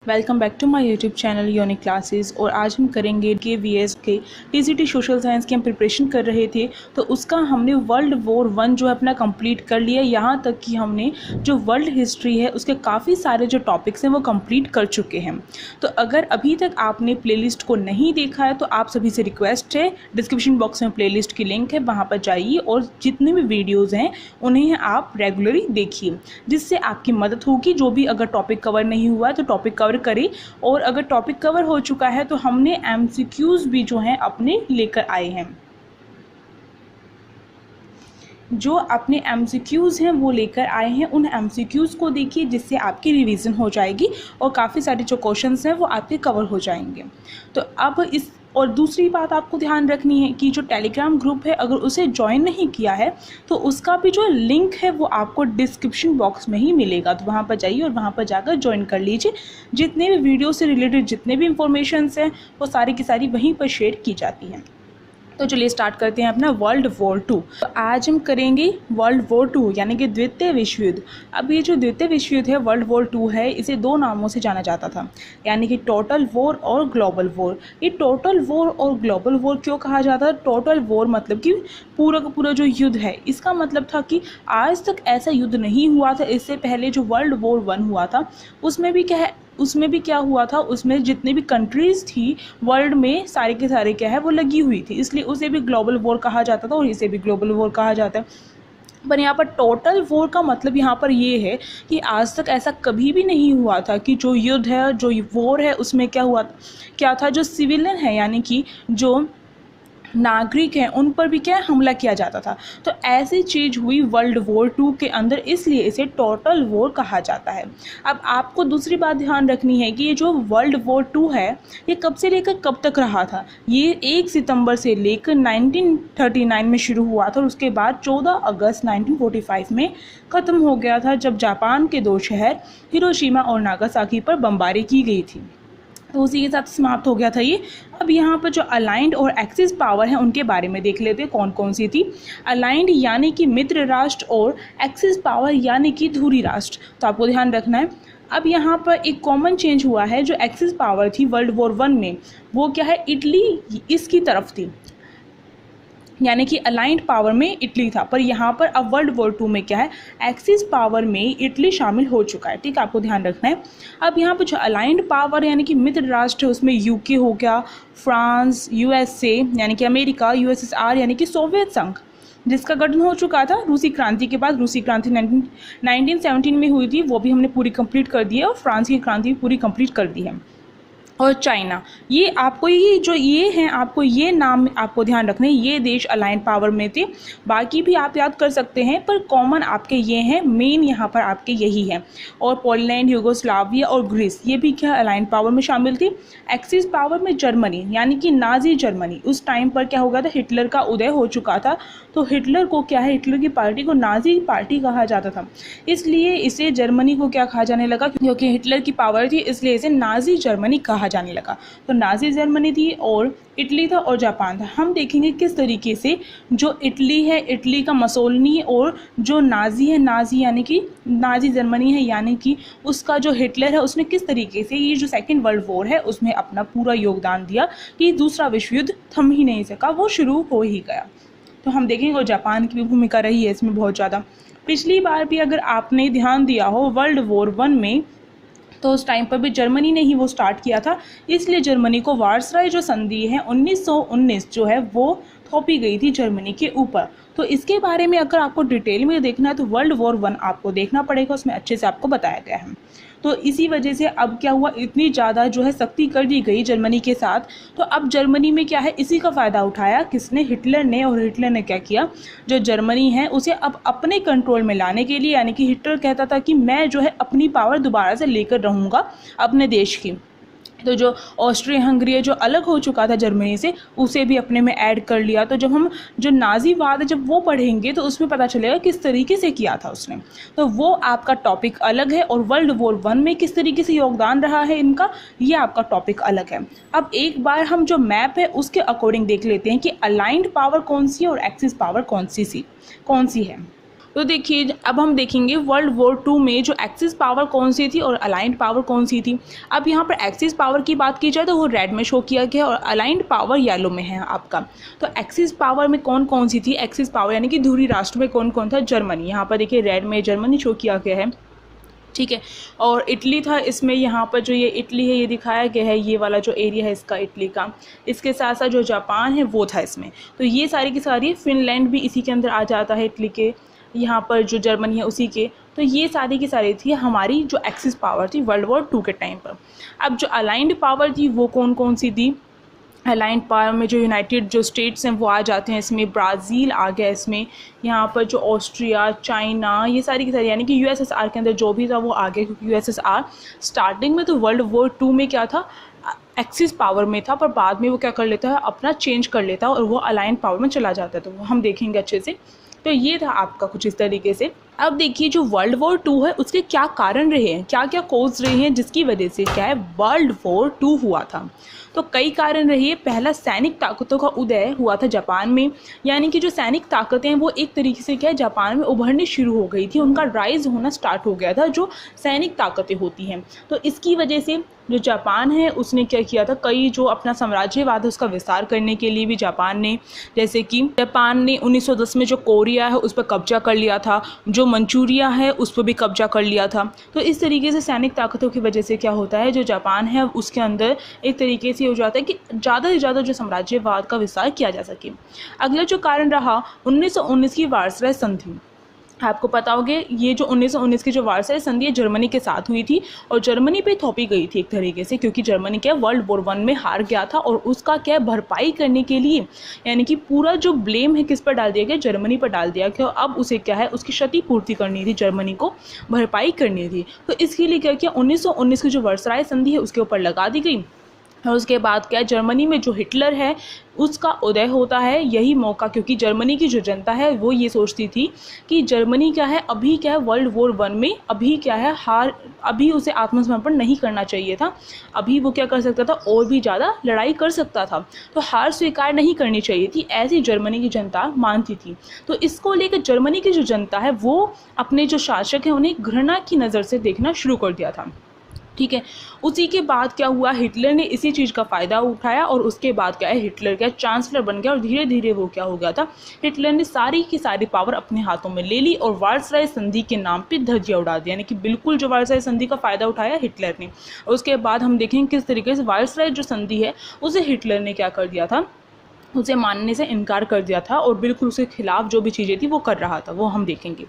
Welcome back to my YouTube channel unique classes. और आज हम करेंगे KVS के TCT सोशल साइंस की हम प्रिपरेशन कर रहे थे, तो उसका हमने वर्ल्ड वॉर 1 जो है अपना कंप्लीट कर लिया। यहाँ तक कि हमने जो वर्ल्ड हिस्ट्री है उसके काफ़ी सारे जो टॉपिक्स हैं वो कंप्लीट कर चुके हैं। तो अगर अभी तक आपने प्लेलिस्ट को नहीं देखा है तो आप सभी से रिक्वेस्ट है, डिस्क्रिप्शन बॉक्स में प्लेलिस्ट की लिंक है, वहाँ पर जाइए और जितने भी वीडियोज़ हैं उन्हें आप रेगुलरली देखिए, जिससे आपकी मदद होगी। जो भी अगर टॉपिक कवर नहीं हुआ है तो टॉपिक कवर करें, और अगर टॉपिक कवर हो चुका है तो हमने MCQs भी जो हैं अपने लेकर आए हैं। जो अपने MCQs हैं वो लेकर आए हैं, उन MCQs को देखिए, जिससे आपकी रिवीजन हो जाएगी और काफ़ी सारे जो क्वेश्चंस हैं वो आपके कवर हो जाएंगे। तो अब इस और दूसरी बात आपको ध्यान रखनी है कि जो टेलीग्राम ग्रुप है, अगर उसे ज्वाइन नहीं किया है तो उसका भी जो लिंक है वो आपको डिस्क्रिप्शन बॉक्स में ही मिलेगा। तो वहाँ पर जाइए और वहाँ पर जाकर ज्वाइन कर लीजिए। जितने भी वीडियो से रिलेटेड जितने भी इंफॉर्मेशंस हैं वो सारी की सारी वहीं पर शेयर की जाती हैं। तो चलिए स्टार्ट करते हैं अपना वर्ल्ड वॉर 2। तो आज हम करेंगे वर्ल्ड वॉर 2 यानी कि द्वितीय विश्व युद्ध। अब ये जो द्वितीय विश्व युद्ध है वर्ल्ड वॉर 2 है, इसे दो नामों से जाना जाता था, यानी कि टोटल वॉर और ग्लोबल वॉर। ये टोटल वॉर और ग्लोबल वॉर क्यों कहा जाता है? टोटल वॉर मतलब कि पूरा का पूरा जो युद्ध है, इसका मतलब था कि आज तक ऐसा युद्ध नहीं हुआ था। इससे पहले जो वर्ल्ड वॉर 1 हुआ था उसमें भी क्या हुआ था, उसमें जितने भी कंट्रीज़ थी वर्ल्ड में सारे के सारे क्या है वो लगी हुई थी, इसलिए उसे भी ग्लोबल वॉर कहा जाता था और इसे भी ग्लोबल वॉर कहा जाता है। पर यहाँ पर टोटल वॉर का मतलब यहाँ पर ये है कि आज तक ऐसा कभी भी नहीं हुआ था कि जो युद्ध है, जो वॉर है, उसमें क्या था, जो सिविलियन है यानी कि जो नागरिक हैं उन पर भी क्या हमला किया जाता था। तो ऐसी चीज़ हुई वर्ल्ड वॉर 2 के अंदर, इसलिए इसे टोटल वॉर कहा जाता है। अब आपको दूसरी बात ध्यान रखनी है कि ये जो वर्ल्ड वॉर 2 है ये कब से लेकर कब तक रहा था। ये 1 सितंबर से लेकर 1939 में शुरू हुआ था और उसके बाद 14 अगस्त 1945 में ख़त्म हो गया था, जब जापान के दो शहर हिरोशिमा और नागासाकी पर बमबारी की गई थी। तो उसी के साथ समाप्त हो गया था ये। अब यहाँ पर जो अलाइंड और एक्सिस पावर है उनके बारे में देख लेते हैं कौन कौन सी थी। अलाइंड यानी कि मित्र राष्ट्र और एक्सिस पावर यानी कि धुरी राष्ट्र। तो आपको ध्यान रखना है। अब यहाँ पर एक कॉमन चेंज हुआ है। जो एक्सिस पावर थी वर्ल्ड वॉर 1 में वो क्या है, इटली इसकी तरफ थी, यानी कि अलाइंड पावर में इटली था। पर यहाँ पर अब वर्ल्ड वॉर 2 में क्या है, एक्सिस पावर में इटली शामिल हो चुका है। ठीक है, आपको ध्यान रखना है। अब यहाँ पर जो अलाइंड पावर यानी कि मित्र राष्ट्र है उसमें UK हो गया, फ्रांस, USA यानी कि अमेरिका, USSR यानी कि सोवियत संघ, जिसका गठन हो चुका था रूसी क्रांति के बाद। रूसी क्रांति 1917 में हुई थी, वो भी हमने पूरी कंप्लीट कर दी है, और फ्रांस की क्रांति पूरी कंप्लीट कर दी है। और चाइना, ये आपको ये हैं, आपको ये नाम आपको ध्यान रखने, ये देश अलाइंड पावर में थे। बाकी भी आप याद कर सकते हैं, पर कॉमन आपके ये हैं, मेन यहाँ पर आपके यही हैं। और पोलैंड, यूगोस्लाविया और ग्रीस, ये भी क्या अलाइंड पावर में शामिल थी। एक्सिस पावर में जर्मनी यानी कि नाजी जर्मनी, उस टाइम पर क्या हो गया था, हिटलर का उदय हो चुका था। तो हिटलर को क्या है, हिटलर की पार्टी को नाजी पार्टी कहा जाता था, इसलिए इसे जर्मनी को क्या कहा जाने लगा, क्योंकि हिटलर की पावर थी इसलिए इसे नाजी जर्मनी कहा जाने लगा। तो नाजी जर्मनी थी और इटली था और जापान था। हम देखेंगे किस तरीके से जो इटली है, इटली का मसोलिनी, और जो नाजी है, नाजी यानी कि नाजी जर्मनी है, यानी कि उसका जो हिटलर है, उसने किस तरीके से ये जो सेकेंड वर्ल्ड वॉर है उसमें अपना पूरा योगदान दिया कि दूसरा विश्व युद्ध थम ही नहीं सका, वो शुरू हो ही गया। तो हम देखेंगे, और जापान की भी भूमिका रही है इसमें बहुत ज़्यादा। पिछली बार भी अगर आपने ध्यान दिया हो वर्ल्ड वॉर 1 में, तो उस टाइम पर भी जर्मनी ने ही वो स्टार्ट किया था, इसलिए जर्मनी को वार्सराय जो संधि है 1919 जो है वो थोपी गई थी जर्मनी के ऊपर। तो इसके बारे में अगर आपको डिटेल में देखना है तो वर्ल्ड वॉर 1 आपको देखना पड़ेगा, उसमें अच्छे से आपको बताया गया है। तो इसी वजह से अब क्या हुआ, इतनी ज़्यादा जो है सख्ती कर दी गई जर्मनी के साथ। तो अब जर्मनी में क्या है, इसी का फ़ायदा उठाया किसने, हिटलर ने। और हिटलर ने क्या किया, जो जर्मनी है उसे अब अपने कंट्रोल में लाने के लिए, यानी कि हिटलर कहता था कि मैं जो है अपनी पावर दोबारा से लेकर रहूँगा अपने देश की। तो जो ऑस्ट्रिया हंगरी जो अलग हो चुका था जर्मनी से, उसे भी अपने में ऐड कर लिया। तो जब हम जो नाजीवाद है जब वो पढ़ेंगे तो उसमें पता चलेगा किस तरीके से किया था उसने। तो वो आपका टॉपिक अलग है, और वर्ल्ड वॉर 1 में किस तरीके से योगदान रहा है इनका, ये आपका टॉपिक अलग है। अब एक बार हम जो मैप है उसके अकॉर्डिंग देख लेते हैं कि अलाइंड पावर कौन सी है और एक्सिस पावर कौन सी है। तो देखिए अब हम देखेंगे वर्ल्ड वॉर 2 में जो एक्सिस पावर कौन सी थी और अलाइंड पावर कौन सी थी। अब यहाँ पर एक्सिस पावर की बात की जाए तो वो रेड में शो किया गया और अलाइंड पावर येलो में है आपका। तो एक्सिस पावर में कौन कौन सी थी, एक्सिस पावर यानी कि ध्रुवीय राष्ट्र में कौन कौन था, जर्मनी, यहाँ पर देखिए रेड में जर्मनी शो किया गया है, ठीक है। और इटली था इसमें, यहाँ पर जो ये इटली है ये दिखाया गया है, ये वाला जो एरिया है इसका इटली का। इसके साथ साथ जो जापान है वो था इसमें। तो ये सारी की सारी, फिनलैंड भी इसी के अंदर आ जाता है इटली के, यहाँ पर जो जर्मनी है उसी के। तो ये सारी की सारी थी हमारी जो एक्सिस पावर थी वर्ल्ड वॉर 2 के टाइम पर। अब जो अलाइंड पावर थी वो कौन कौन सी थी, अलाइंड पावर में जो यूनाइटेड जो स्टेट्स हैं वो आ जाते हैं इसमें, ब्राज़ील आ गया इसमें, यहाँ पर जो ऑस्ट्रिया, चाइना, ये सारी की सारी, यानी कि यूएसएसआर के अंदर जो भी था वो आ गया, क्योंकि यूएसएसआर स्टार्टिंग में तो वर्ल्ड वॉर 2 में क्या था, एक्सिस पावर में था, पर बाद में वो क्या कर लेता है, अपना चेंज कर लेता है और वो अलाइंड पावर में चला जाता है। तो वो हम देखेंगे अच्छे से। तो ये था आपका कुछ इस तरीके से। अब देखिए जो वर्ल्ड वॉर 2 है उसके क्या कारण रहे हैं, क्या क्या कोज रहे हैं जिसकी वजह से क्या है वर्ल्ड वॉर 2 हुआ था। तो कई कारण रहे हैं। पहला, सैनिक ताकतों का उदय हुआ था जापान में, यानी कि जो सैनिक ताकतें हैं वो एक तरीके से क्या है जापान में उभरनी शुरू हो गई थी, उनका राइज होना स्टार्ट हो गया था जो सैनिक ताकतें होती हैं। तो इसकी वजह से जो जापान है उसने क्या किया था, कई जो अपना साम्राज्यवाद है उसका विस्तार करने के लिए भी जापान ने, जैसे कि जापान ने 1910 में जो कोरिया है उस पर कब्जा कर लिया था, जो मंचूरिया है उस पर भी कब्जा कर लिया था। तो इस तरीके से सैनिक ताकतों की वजह से क्या होता है, जो जापान है उसके अंदर एक तरीके से हो जाता है कि ज़्यादा से ज़्यादा जो साम्राज्यवाद का विस्तार किया जा सके। अगला जो कारण रहा 1919 की वार्साई संधि। आपको पता होगा ये जो 1919 की जो वार्साई संधि है जर्मनी के साथ हुई थी और जर्मनी पे थोपी गई थी एक तरीके से, क्योंकि जर्मनी क्या वर्ल्ड वॉर 1 में हार गया था और उसका क्या भरपाई करने के लिए, यानी कि पूरा जो ब्लेम है किस पर डाल दिया गया, जर्मनी पर डाल दिया गया। अब उसे क्या है उसकी क्षतिपूर्ति करनी थी, जर्मनी को भरपाई करनी थी। तो इसके लिए क्या किया, 1919 की जो वार्साई संधि है उसके ऊपर लगा दी गई। और उसके बाद क्या, जर्मनी में जो हिटलर है उसका उदय होता है, यही मौका, क्योंकि जर्मनी की जो जनता है वो ये सोचती थी कि जर्मनी क्या है अभी क्या है वर्ल्ड वॉर 1 में अभी क्या है हार, अभी उसे आत्मसमर्पण नहीं करना चाहिए था, अभी वो क्या कर सकता था और भी ज़्यादा लड़ाई कर सकता था, तो हार स्वीकार नहीं करनी चाहिए थी, ऐसी जर्मनी की जनता मानती थी। तो इसको लेकर जर्मनी की जो जनता है वो अपने जो शासक हैं उन्हें घृणा की नज़र से देखना शुरू कर दिया था, ठीक है। उसी के बाद क्या हुआ, हिटलर ने इसी चीज़ का फ़ायदा उठाया और उसके बाद क्या है हिटलर क्या चांसलर बन गया और धीरे धीरे वो क्या हो गया था, हिटलर ने सारी की सारी पावर अपने हाथों में ले ली और वार्साई संधि के नाम पे धज्जियां उड़ा दी, यानी कि बिल्कुल जो वार्साई संधि का फ़ायदा उठाया हिटलर ने। और उसके बाद हम देखेंगे किस तरीके से वार्साई जो संधि है उसे हिटलर ने क्या कर दिया था, उसे मानने से इनकार कर दिया था और बिल्कुल उसके खिलाफ जो भी चीज़ें थी वो कर रहा था, वो हम देखेंगे।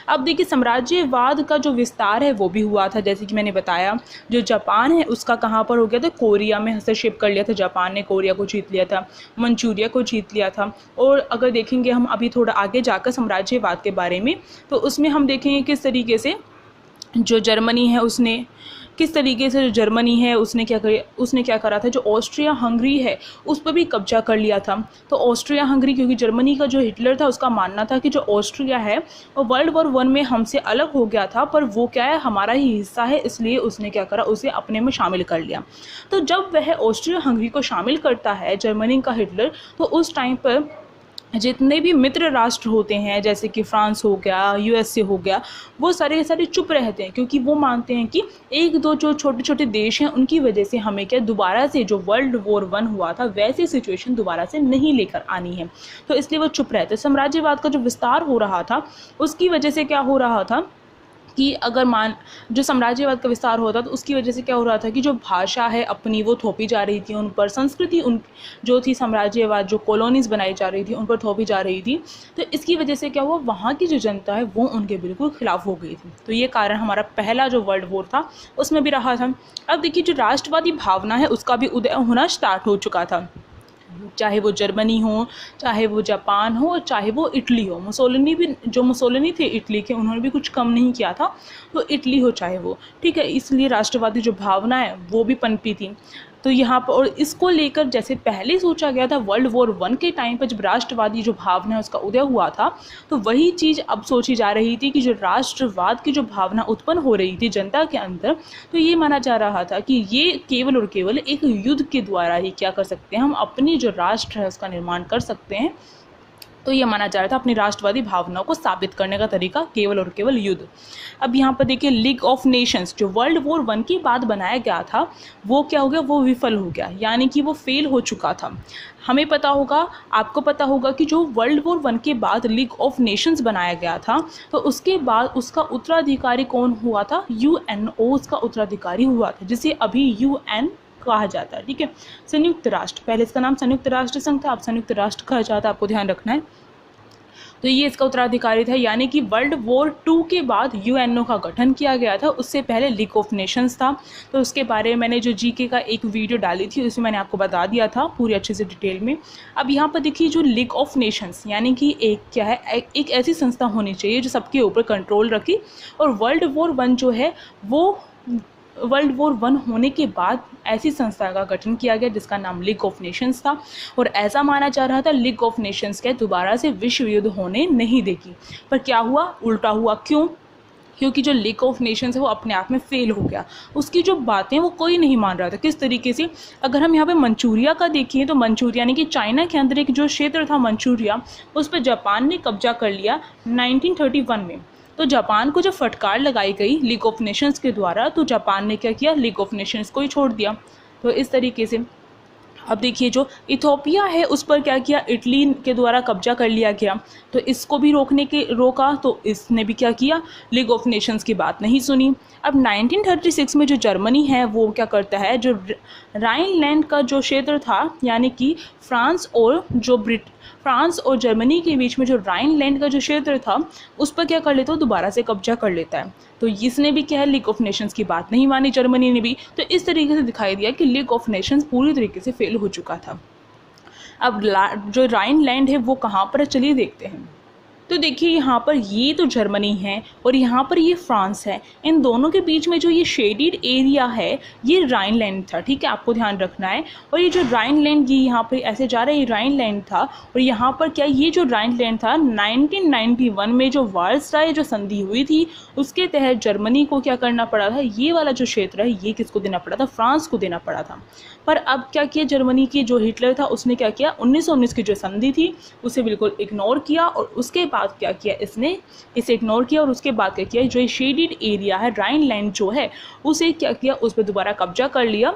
अब देखिए साम्राज्यवाद का जो विस्तार है वो भी हुआ था, जैसे कि मैंने बताया जो जापान है उसका कहाँ पर हो गया था, कोरिया में हस्तक्षेप कर लिया था जापान ने, कोरिया को जीत लिया था, मंचूरिया को जीत लिया था। और अगर देखेंगे हम अभी थोड़ा आगे जाकर साम्राज्यवाद के बारे में, तो उसमें हम देखेंगे किस तरीके से जो जर्मनी है उसने किस तरीके से जो जर्मनी है उसने क्या करा था, जो ऑस्ट्रिया हंगरी है उस पर भी कब्जा कर लिया था। तो ऑस्ट्रिया हंगरी, क्योंकि जर्मनी का जो हिटलर था उसका मानना था कि जो ऑस्ट्रिया है वो वर्ल्ड वॉर 1 में हमसे अलग हो गया था, पर वो क्या है हमारा ही हिस्सा है, इसलिए उसने क्या करा उसे अपने में शामिल कर लिया। तो जब वह ऑस्ट्रिया हंगरी को शामिल करता है जर्मनी का हिटलर, तो उस टाइम पर जितने भी मित्र राष्ट्र होते हैं जैसे कि फ्रांस हो गया, यूएसए हो गया, वो सारे के सारे चुप रहते हैं, क्योंकि वो मानते हैं कि एक दो जो छोटे छोटे देश हैं उनकी वजह से हमें क्या दोबारा से जो वर्ल्ड वॉर 1 हुआ था वैसी सिचुएशन दोबारा से नहीं लेकर आनी है। तो इसलिए वो चुप रहते। साम्राज्यवाद का जो विस्तार हो रहा था उसकी वजह से क्या हो रहा था कि अगर जो साम्राज्यवाद का विस्तार होता तो उसकी वजह से क्या हो रहा था कि जो भाषा है अपनी वो थोपी जा रही थी, उन पर संस्कृति उन जो थी साम्राज्यवाद जो कॉलोनीज बनाई जा रही थी उन पर थोपी जा रही थी। तो इसकी वजह से क्या हुआ, वहाँ की जो जनता है वो उनके बिल्कुल खिलाफ हो गई थी। तो ये कारण हमारा पहला जो वर्ल्ड वॉर था उसमें भी रहा था। अब देखिए जो राष्ट्रवादी भावना है उसका भी उदय होना स्टार्ट हो चुका था, चाहे वो जर्मनी हो, चाहे वो जापान हो, चाहे वो इटली हो। मुसोलिनी थे इटली के, उन्होंने भी कुछ कम नहीं किया था। तो इटली हो चाहे वो, ठीक है, इसलिए राष्ट्रवादी जो भावना है वो भी पनपी थी। तो यहाँ पर और इसको लेकर जैसे पहले सोचा गया था वर्ल्ड वॉर 1 के टाइम पर जब राष्ट्रवादी जो भावना है उसका उदय हुआ था, तो वही चीज़ अब सोची जा रही थी कि जो राष्ट्रवाद की जो भावना उत्पन्न हो रही थी जनता के अंदर, तो ये माना जा रहा था कि ये केवल और केवल एक युद्ध के द्वारा ही क्या कर सकते हैं, हम अपनी जो राष्ट्र है उसका निर्माण कर सकते हैं। तो ये माना जा रहा था अपनी राष्ट्रवादी भावनाओं को साबित करने का तरीका केवल और केवल युद्ध। अब यहाँ पर देखिए लीग ऑफ नेशंस जो वर्ल्ड वॉर 1 के बाद बनाया गया था वो क्या हो गया, वो विफल हो गया, यानी कि वो फेल हो चुका था। हमें पता होगा, आपको पता होगा कि जो वर्ल्ड वॉर 1 के बाद लीग ऑफ नेशंस बनाया गया था तो उसके बाद उसका उत्तराधिकारी कौन हुआ था, यूएनओ उसका उत्तराधिकारी हुआ था, जिसे अभी यूएन कहा जाता है। ठीक है, संयुक्त राष्ट्र, पहले इसका नाम संयुक्त राष्ट्र संघ था, अब संयुक्त राष्ट्र कहा जाता है, आपको ध्यान रखना है। तो ये इसका उत्तराधिकारी था, यानी कि वर्ल्ड वॉर 2 के बाद यूएनओ का गठन किया गया था, उससे पहले लीग ऑफ नेशंस था। तो उसके बारे में मैंने जो जीके का एक वीडियो डाली थी उसमें मैंने आपको बता दिया था पूरी अच्छे से डिटेल में। अब यहाँ पर देखिए जो लीग ऑफ नेशंस यानी कि एक क्या है, एक ऐसी संस्था होनी चाहिए जो सबके ऊपर कंट्रोल रखे, और वर्ल्ड वॉर 1 जो है वो वर्ल्ड वॉर 1 होने के बाद ऐसी संस्था का गठन किया गया जिसका नाम लीग ऑफ नेशंस था, और ऐसा माना जा रहा था लीग ऑफ नेशंस के दोबारा से विश्व युद्ध होने नहीं देगी। पर क्या हुआ, उल्टा हुआ। क्यों? क्योंकि जो लीग ऑफ नेशंस है वो अपने आप में फेल हो गया, उसकी जो बातें वो कोई नहीं मान रहा था। किस तरीके से, अगर हम यहाँ पे मंचूरिया का देखें तो मंचूरिया यानी कि चाइना के अंदर एक जो क्षेत्र था मंचूरिया, उस पर जापान ने कब्जा कर लिया 1931 में। तो जापान को जब फटकार लगाई गई लीग ऑफ नेशंस के द्वारा तो जापान ने क्या किया, लीग ऑफ नेशंस को ही छोड़ दिया। तो इस तरीके से अब देखिए जो इथोपिया है उस पर क्या किया, इटली के द्वारा कब्जा कर लिया गया, तो इसको भी रोका, तो इसने भी क्या किया, लीग ऑफ नेशंस की बात नहीं सुनी। अब 1936 में जो जर्मनी है वो क्या करता है, जो राइनलैंड का जो क्षेत्र था यानी कि फ्रांस और जर्मनी के बीच में जो राइनलैंड का जो क्षेत्र था उस पर क्या कर लेता है, दोबारा से कब्जा कर लेता है। तो इसने भी क्या है, लीग ऑफ नेशंस की बात नहीं मानी जर्मनी ने भी। तो इस तरीके से दिखाई दिया कि लीग ऑफ नेशंस पूरी तरीके से फेल हो चुका था। अब जो राइनलैंड है वो कहाँ पर है, चलिए देखते हैं। तो देखिए यहाँ पर ये तो जर्मनी है और यहाँ पर ये फ्रांस है, इन दोनों के बीच में जो ये शेडेड एरिया है ये राइनलैंड था। ठीक है, आपको ध्यान रखना है। और ये जो राइनलैंड ये यहाँ पर ऐसे जा रहा है, ये राइनलैंड था, और यहाँ पर क्या, ये जो राइनलैंड था 1991 में जो वार्साई जो संधि हुई थी उसके तहत जर्मनी को क्या करना पड़ा था, ये वाला जो क्षेत्र है ये किसको देना पड़ा था, फ्रांस को देना पड़ा था। पर अब क्या किया, जर्मनी की जो हिटलर था उसने क्या किया, 1919 की जो संधि थी उसे बिल्कुल इग्नोर किया, और उसके बाद क्या किया, इसने इसे इग्नोर किया, और उसके बाद क्या किया, जो ये शेडेड एरिया है राइनलैंड जो है उसे क्या किया, उस पर दोबारा कब्जा कर लिया।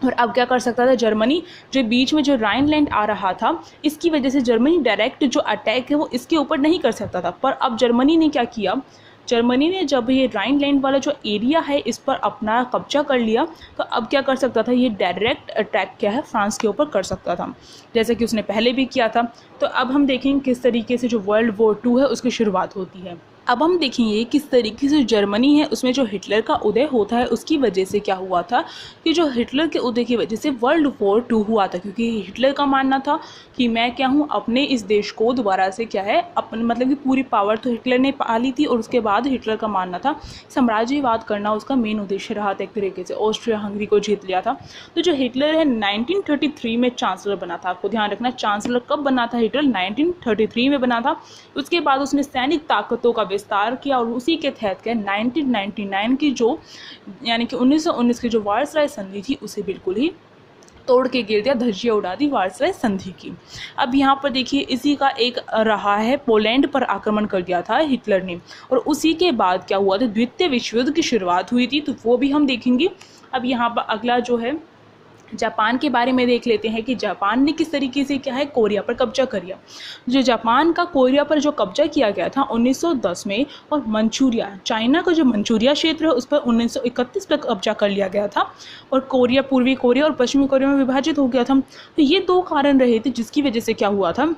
और अब क्या कर सकता था जर्मनी, जो बीच में जो राइनलैंड आ रहा था इसकी वजह से जर्मनी डायरेक्ट जो अटैक है वो इसके ऊपर नहीं कर सकता था। पर अब जर्मनी ने क्या किया, जर्मनी ने जब ये राइनलैंड वाला जो एरिया है इस पर अपना कब्जा कर लिया तो अब क्या कर सकता था, ये डायरेक्ट अटैक क्या है फ्रांस के ऊपर कर सकता था, जैसे कि उसने पहले भी किया था। तो अब हम देखेंगे किस तरीके से जो वर्ल्ड वॉर 2 है उसकी शुरुआत होती है। अब हम देखेंगे किस तरीके से जर्मनी है उसमें जो हिटलर का उदय होता है उसकी वजह से क्या हुआ था, कि जो हिटलर के उदय की वजह से वर्ल्ड वॉर 2 हुआ था। क्योंकि हिटलर का मानना था कि मैं क्या हूँ, अपने इस देश को दोबारा से क्या है, अपन मतलब कि पूरी पावर तो हिटलर ने पाली थी, और उसके बाद हिटलर का मानना था साम्राज्यवाद करना उसका मेन उद्देश्य रहा था। एक तरीके से ऑस्ट्रिया हंगरी को जीत लिया था। तो जो हिटलर है 1933 में चांसलर बना था, आपको ध्यान रखना। चांसलर कब बना था हिटलर, 1933 में बना था। उसके बाद उसने सैनिक ताकतों का विस्तार किया, और उसी के तहत क्या 1999 की जो यानी कि 1919 की जो वार्साई संधि थी उसे बिल्कुल ही तोड़ के गिर दिया, धज्जियां उड़ा दी वार्साई संधि की। अब यहाँ पर देखिए इसी का एक रहा है, पोलैंड पर आक्रमण कर दिया था हिटलर ने, और उसी के बाद क्या हुआ था, द्वितीय विश्व युद्ध की शुरुआत हुई थी, तो वो भी हम देखेंगे। अब यहाँ पर अगला जो है जापान के बारे में देख लेते हैं कि जापान ने किस तरीके से क्या है कोरिया पर कब्जा कर लिया। जो जापान का कोरिया पर जो कब्जा किया गया था 1910 में, और मंचूरिया चाइना का जो मंचूरिया क्षेत्र है उस पर 1931 पर कब्जा कर लिया गया था, और कोरिया पूर्वी कोरिया और पश्चिमी कोरिया में विभाजित हो गया था। तो ये दो कारण रहे थे जिसकी वजह से क्या हुआ था,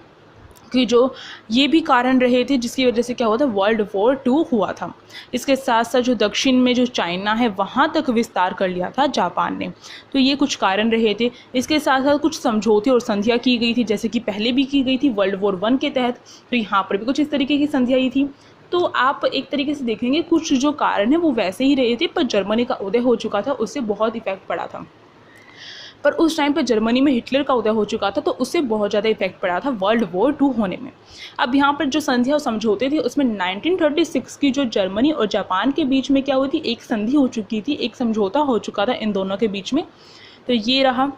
कि जो ये भी कारण रहे थे जिसकी वजह से क्या हुआ था, वर्ल्ड वॉर 2 हुआ था। इसके साथ साथ जो दक्षिण में जो चाइना है वहाँ तक विस्तार कर लिया था जापान ने। तो ये कुछ कारण रहे थे। इसके साथ साथ कुछ समझौते और संधियाँ की गई थी, जैसे कि पहले भी की गई थी वर्ल्ड वॉर 1 के तहत। तो यहाँ पर भी कुछ इस तरीके की संधियाँ ही थी। तो आप एक तरीके से देखेंगे कुछ जो कारण है वो वैसे ही रहे थे, पर जर्मनी का उदय हो चुका था, उससे बहुत इफेक्ट पड़ा था। पर उस टाइम पर जर्मनी में हिटलर का उदय हो चुका था, तो उससे बहुत ज़्यादा इफेक्ट पड़ा था वर्ल्ड वॉर 2 होने में। अब यहाँ पर जो संधियाँ और समझौते थे उसमें 1936 की जो जर्मनी और जापान के बीच में क्या हुई थी, एक संधि हो चुकी थी, एक समझौता हो चुका था इन दोनों के बीच में। तो ये रहा।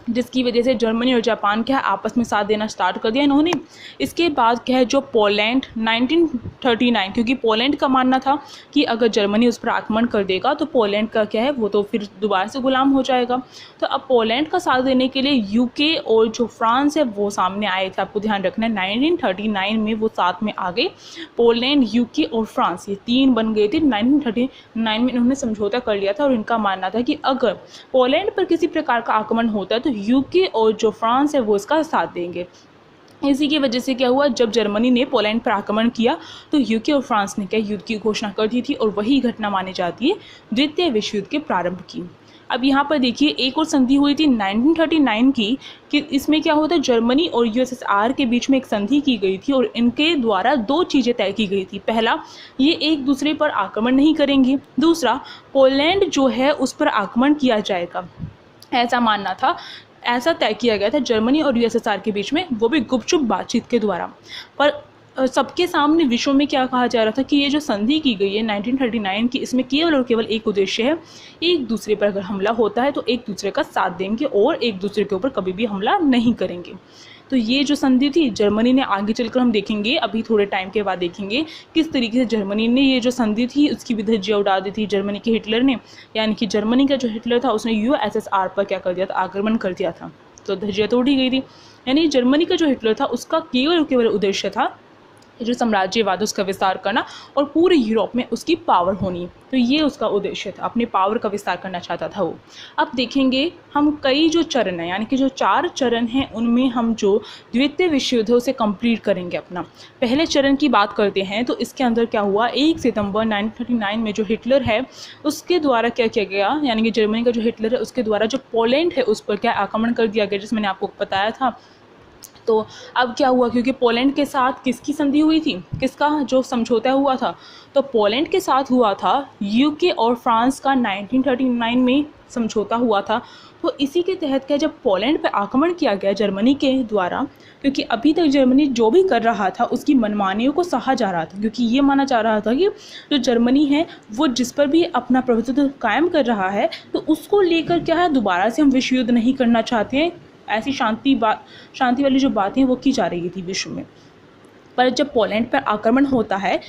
जिसकी वजह से जर्मनी और जापान क्या है आपस में साथ देना स्टार्ट कर दिया इन्होंने। इसके बाद क्या है जो पोलैंड 1939, क्योंकि पोलैंड का मानना था कि अगर जर्मनी उस पर आक्रमण कर देगा तो पोलैंड का क्या है वो तो फिर दोबारा से गुलाम हो जाएगा। तो अब पोलैंड का साथ देने के लिए यूके और जो फ्रांस है वो सामने आए थे। आपको ध्यान रखना है 1939 में वो साथ में आ गए, पोलैंड, यूके और फ्रांस, ये 3 बन गए थे। 1939 में इन्होंने समझौता कर लिया था और इनका मानना था कि अगर पोलैंड पर किसी प्रकार का आक्रमण होता है तो यूके और जो फ्रांस है वो इसका साथ देंगे। इसी की वजह से क्या हुआ, जब जर्मनी ने पोलैंड पर आक्रमण किया तो यूके और फ्रांस ने क्या युद्ध की घोषणा कर दी थी और वही घटना मानी जाती है द्वितीय विश्व युद्ध के प्रारंभ की। अब यहाँ पर देखिए एक और संधि हुई थी 1939 की, कि इसमें क्या होता है जर्मनी और यूएसएसआर के बीच में एक संधि की गई थी और इनके द्वारा 2 चीज़ें तय की गई थी। पहला, ये एक दूसरे पर आक्रमण नहीं करेंगे। दूसरा, पोलैंड जो है उस पर आक्रमण किया जाएगा, ऐसा मानना था, ऐसा तय किया गया था जर्मनी और यूएसएसआर के बीच में, वो भी गुपचुप बातचीत के द्वारा। पर सबके सामने विश्व में क्या कहा जा रहा था कि ये जो संधि की गई है 1939 की, इसमें केवल और केवल एक उद्देश्य है, एक दूसरे पर अगर हमला होता है तो एक दूसरे का साथ देंगे और एक दूसरे के ऊपर कभी भी हमला नहीं करेंगे। तो ये जो संधि थी जर्मनी ने, आगे चलकर हम देखेंगे, अभी थोड़े टाइम के बाद देखेंगे किस तरीके से जर्मनी ने ये जो संधि थी उसकी भी धज्जियां उड़ा दी थी जर्मनी के हिटलर ने। यानी कि जर्मनी का जो हिटलर था उसने यूएसएसआर पर क्या कर दिया था, आक्रमण कर दिया था, तो धज्जियां तो उड़ी गई थी। यानी जर्मनी का जो हिटलर था उसका केवल उद्देश्य था जो साम्राज्यवाद उसका विस्तार करना और पूरे यूरोप में उसकी पावर होनी, तो ये उसका उद्देश्य था, अपने पावर का विस्तार करना चाहता था वो। अब देखेंगे हम कई जो चरण हैं, यानी कि जो 4 चरण हैं उनमें हम जो द्वितीय विश्व युद्ध उसे कंप्लीट करेंगे अपना। पहले चरण की बात करते हैं तो इसके अंदर क्या हुआ, 1 सितंबर 1939 में जो हिटलर है उसके द्वारा क्या किया गया, यानी कि जर्मनी का जो हिटलर है उसके द्वारा जो पोलैंड है उस पर क्या आक्रमण कर दिया गया, जिसमें मैंने आपको बताया था। तो अब क्या हुआ, क्योंकि पोलैंड के साथ किसकी संधि हुई थी, किसका जो समझौता हुआ था, तो पोलैंड के साथ हुआ था यूके और फ्रांस का 1939 में समझौता हुआ था। तो इसी के तहत क्या, जब पोलैंड पर आक्रमण किया गया जर्मनी के द्वारा, क्योंकि अभी तक जर्मनी जो भी कर रहा था उसकी मनमानियों को सहा जा रहा था, क्योंकि ये माना जा रहा था कि जो जर्मनी है वो जिस पर भी अपना प्रभुत्व कायम कर रहा है तो उसको लेकर क्या है, दोबारा से हम विश्व युद्ध नहीं करना चाहते हैं, ऐसी शांति वाली जो बातें वो की जा रही थी विश्व में। पर जब पोलैंड पर आक्रमण होता है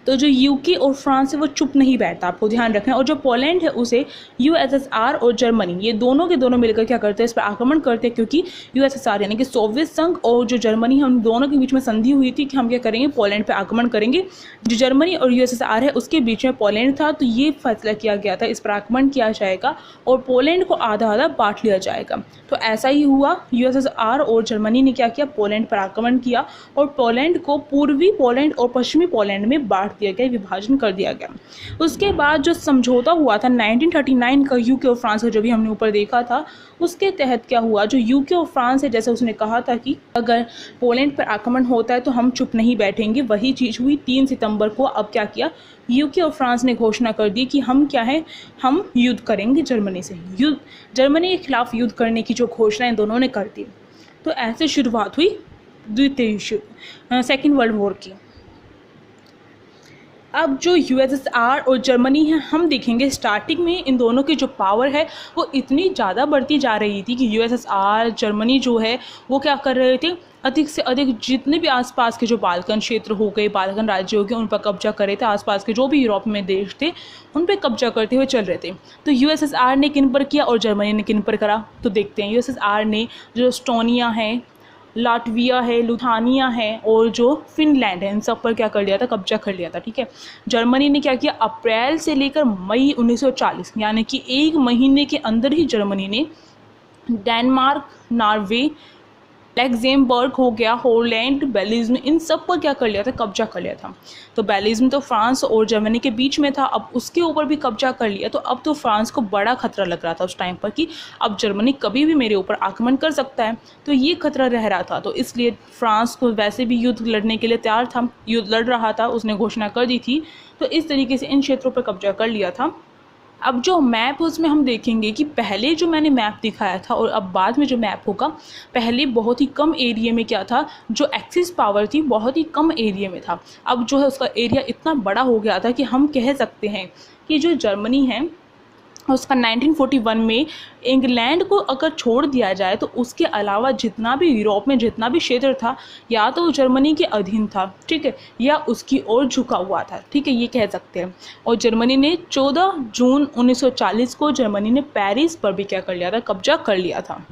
तो जो यूके और फ्रांस है वो चुप नहीं बैठता, आपको ध्यान रखना है। और जो पोलैंड है उसे यूएसएसआर और जर्मनी ये दोनों के दोनों मिलकर क्या करते हैं, इस पर आक्रमण करते हैं, क्योंकि यूएसएसआर यानी कि सोवियत संघ और जो जर्मनी है उन दोनों के बीच में संधि हुई थी कि हम क्या करेंगे, पोलैंड पर आक्रमण करेंगे। जो जर्मनी और यूएसएसआर है उसके बीच में पोलैंड था, तो ये फैसला किया गया था इस पर आक्रमण किया जाएगा और पोलैंड को आधा आधा बांट लिया जाएगा। तो ऐसा ही हुआ, यूएसएसआर और जर्मनी ने क्या किया, पोलैंड पर आक्रमण किया और पोलैंड को पूर्वी पोलैंड और पश्चिमी पोलैंड में बांट दिया गया, विभाजन कर दिया गया। उसके बाद जो समझौता हुआ था 1939 का यूके और फ्रांस का, जो भी हमने ऊपर देखा था, उसके तहत क्या हुआ, जो यूके और फ्रांस है, जैसे उसने कहा था कि अगर पोलैंड पर आक्रमण होता है तो हम चुप नहीं बैठेंगे, वही चीज़ हुई 3 सितंबर को। अब क्या किया, यूके और फ्रांस ने घोषणा कर दी कि हम क्या है, हम युद्ध करेंगे जर्मनी से, जर्मनी के खिलाफ युद्ध करने की जो घोषणा इन दोनों ने कर दी। तो ऐसे शुरुआत हुई द्वितीय सेकेंड वर्ल्ड वॉर की। अब जो यूएसएसआर और जर्मनी है, हम देखेंगे स्टार्टिंग में इन दोनों की जो पावर है वो इतनी ज़्यादा बढ़ती जा रही थी कि यूएसएसआर जर्मनी जो है वो क्या कर रहे थे, अधिक से अधिक जितने भी आसपास के जो बाल्कन क्षेत्र हो गए, बाल्कन राज्य हो गए, उन पर कब्जा कर रहे थे। आसपास के जो भी यूरोप में देश थे उन पर कब्जा करते हुए चल रहे थे। तो यूएसएसआर ने किन पर किया और जर्मनी ने किन पर करा, तो देखते हैं। यूएसएसआर ने जो एस्टोनिया है, लाटविया है, लुथानिया है और जो फिनलैंड है, इन सब पर क्या कर लिया था, कब्जा कर लिया था। ठीक है, जर्मनी ने क्या किया, अप्रैल से लेकर मई 1940 यानी कि 1 महीने के अंदर ही जर्मनी ने डेनमार्क, नॉर्वे, लैक्सेमबर्ग हो गया, हॉलैंड, बेल्जियम, इन सब पर क्या कर लिया था, कब्जा कर लिया था। तो बेल्जियम तो फ्रांस और जर्मनी के बीच में था, अब उसके ऊपर भी कब्जा कर लिया। तो अब तो फ्रांस को बड़ा खतरा लग रहा था उस टाइम पर कि अब जर्मनी कभी भी मेरे ऊपर आक्रमण कर सकता है, तो ये खतरा रह रहा था। तो इसलिए फ्रांस को वैसे भी युद्ध लड़ने के लिए तैयार था, युद्ध लड़ रहा था, उसने घोषणा कर दी थी। तो इस तरीके से इन क्षेत्रों पर कब्जा कर लिया था। अब जो मैप है उसमें हम देखेंगे कि पहले जो मैंने मैप दिखाया था और अब बाद में जो मैप होगा, पहले बहुत ही कम एरिया में क्या था, जो एक्सिस पावर थी बहुत ही कम एरिया में था। अब जो है उसका एरिया इतना बड़ा हो गया था कि हम कह सकते हैं कि जो जर्मनी है उसका 1941 में इंग्लैंड को अगर छोड़ दिया जाए तो उसके अलावा जितना भी यूरोप में जितना भी क्षेत्र था या तो जर्मनी के अधीन था, ठीक है, या उसकी ओर झुका हुआ था, ठीक है, ये कह सकते हैं। और जर्मनी ने 14 जून 1940 को जर्मनी ने पेरिस पर भी क्या कर लिया था, कब्जा कर लिया था।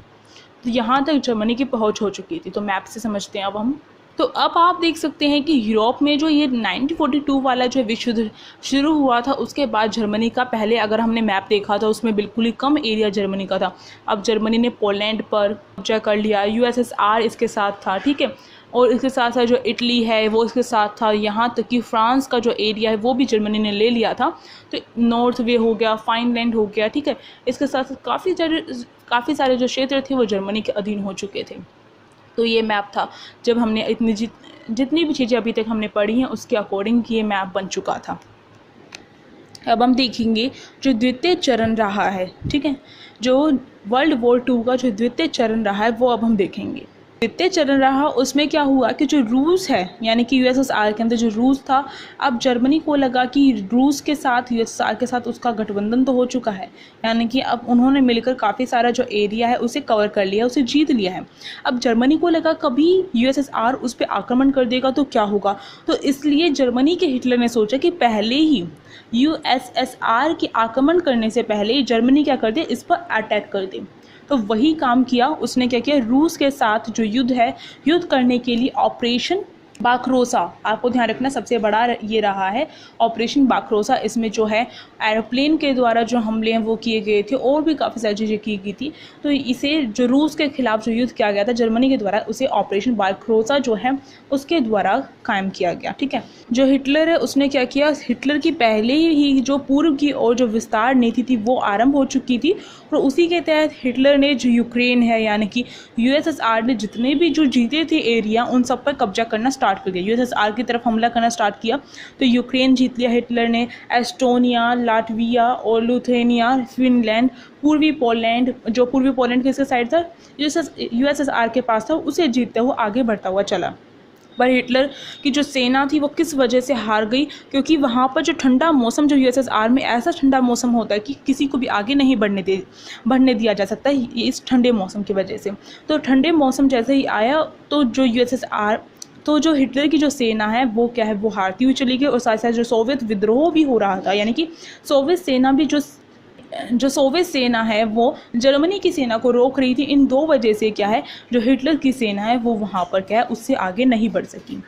तो यहाँ तक जर्मनी की पहुँच हो चुकी थी। तो मैप से समझते हैं अब हम। तो अब आप देख सकते हैं कि यूरोप में जो ये 1942 वाला जो विश्व युद्ध शुरू हुआ था उसके बाद जर्मनी का, पहले अगर हमने मैप देखा था उसमें बिल्कुल ही कम एरिया जर्मनी का था। अब जर्मनी ने पोलैंड पर कब्जा कर लिया, यूएसएसआर इसके साथ था, ठीक है, और इसके साथ साथ जो इटली है वो इसके साथ था, यहाँ तक कि फ्रांस का जो एरिया है वो भी जर्मनी ने ले लिया था। तो नॉर्थ वे हो गया, फाइनलैंड हो गया, ठीक है, इसके साथ साथ काफ़ी सारे जो क्षेत्र थे वो जर्मनी के अधीन हो चुके थे। तो ये मैप था जब हमने जितनी भी चीज़ें अभी तक हमने पढ़ी हैं उसके अकॉर्डिंग ये मैप बन चुका था। अब हम देखेंगे जो द्वितीय चरण रहा है, ठीक है, जो वर्ल्ड वॉर 2 का जो द्वितीय चरण रहा है वो अब हम देखेंगे। द्वितीय चरण रहा उसमें क्या हुआ कि जो रूस है यानी कि यूएसएसआर के अंदर जो रूस था, अब जर्मनी को लगा कि रूस के साथ यूएसएसआर के साथ उसका गठबंधन तो हो चुका है, यानी कि अब उन्होंने मिलकर काफ़ी सारा जो एरिया है उसे कवर कर लिया, उसे जीत लिया है। अब जर्मनी को लगा कभी यूएसएसआर उस पर आक्रमण कर देगा तो क्या होगा, तो इसलिए जर्मनी के हिटलर ने सोचा कि पहले ही यूएसएसआर के आक्रमण करने से पहले जर्मनी क्या कर दे, इस पर अटैक कर दे। तो वही काम किया उसने। क्या किया, रूस के साथ जो युद्ध करने के लिए ऑपरेशन बारबारोसा, आपको ध्यान रखना सबसे बड़ा ये रहा है ऑपरेशन बारबारोसा। इसमें जो है एरोप्लेन के द्वारा जो हमले हैं वो किए गए थे और भी काफ़ी सारी चीज़ें की गई थी। तो इसे जो रूस के खिलाफ जो युद्ध किया गया था जर्मनी के द्वारा, उसे ऑपरेशन बारबारोसा जो है उसके द्वारा कायम किया गया, ठीक है। जो हिटलर है उसने क्या किया, हिटलर की पहले ही जो पूर्व की और जो विस्तार नीति थी वो आरंभ हो चुकी थी, और उसी के तहत हिटलर ने जो यूक्रेन है यानी कि यूएसएसआर ने जितने भी जो जीते थे एरिया उन सब पर कब्जा करना स्टार्ट कर दिया, यूएसएसआर की तरफ हमला करना स्टार्ट किया। तो यूक्रेन जीत लिया हिटलर ने, एस्टोनिया, लाटविया और लिथुआनिया, फिनलैंड, पूर्वी पोलैंड, जो पूर्वी पोलैंड किसके साइड था, यूएसएसआर के पास था, उसे जीतते हुए आगे बढ़ता हुआ चला। पर हिटलर की जो सेना थी वो किस वजह से हार गई, क्योंकि वहाँ पर जो ठंडा मौसम, जो यूएसएसआर में ऐसा ठंडा मौसम होता है कि किसी को भी आगे नहीं बढ़ने दिया जा सकता इस ठंडे मौसम की वजह से। तो ठंडे मौसम जैसे ही आया तो जो हिटलर की जो सेना है वो क्या है, वो हारती हुई चली गई। और साथ साथ जो सोवियत विद्रोह भी हो रहा था, यानी कि सोवियत सेना भी जो सोवियत सेना है वो जर्मनी की सेना को रोक रही थी। इन दो वजह से क्या है, जो हिटलर की सेना है वो वहाँ पर क्या है, उससे आगे नहीं बढ़ सकी।